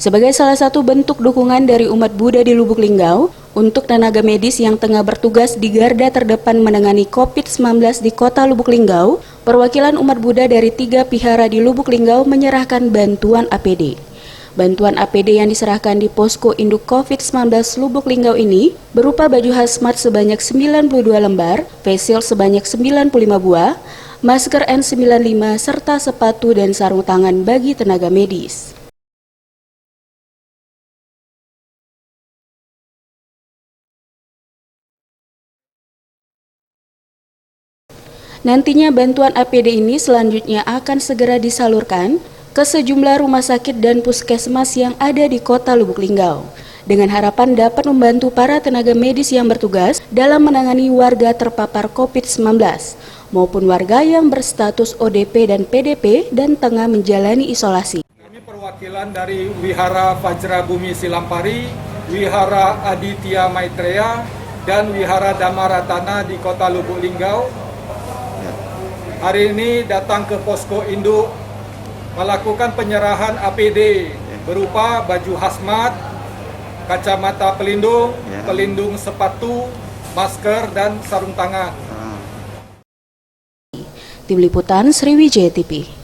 sebagai salah satu bentuk dukungan dari umat Buddha di Lubuk Linggau untuk tenaga medis yang tengah bertugas di garda terdepan menangani COVID-19 di kota Lubuk Linggau. Perwakilan umat Buddha dari 3 vihara di Lubuk Linggau menyerahkan bantuan APD. Bantuan APD yang diserahkan di Posko Induk COVID-19 Lubuk Linggau ini berupa baju hazmat sebanyak 92 lembar, face shield sebanyak 95 buah, masker N95, serta sepatu dan sarung tangan bagi tenaga medis. Nantinya bantuan APD ini selanjutnya akan segera disalurkan ke sejumlah rumah sakit dan puskesmas yang ada di kota Lubuk Linggau, dengan harapan dapat membantu para tenaga medis yang bertugas dalam menangani warga terpapar COVID-19, maupun warga yang berstatus ODP dan PDP dan tengah menjalani isolasi. Kami perwakilan dari Wihara Vajra Bumi Silampari, Wihara Aditya Maitreya, dan Wihara Dhammaratana di kota Lubuk Linggau. Hari ini datang ke Posko Induk melakukan penyerahan APD berupa baju hazmat, kacamata pelindung, pelindung sepatu, masker, dan sarung tangan. Tim Liputan Sriwijaya TV.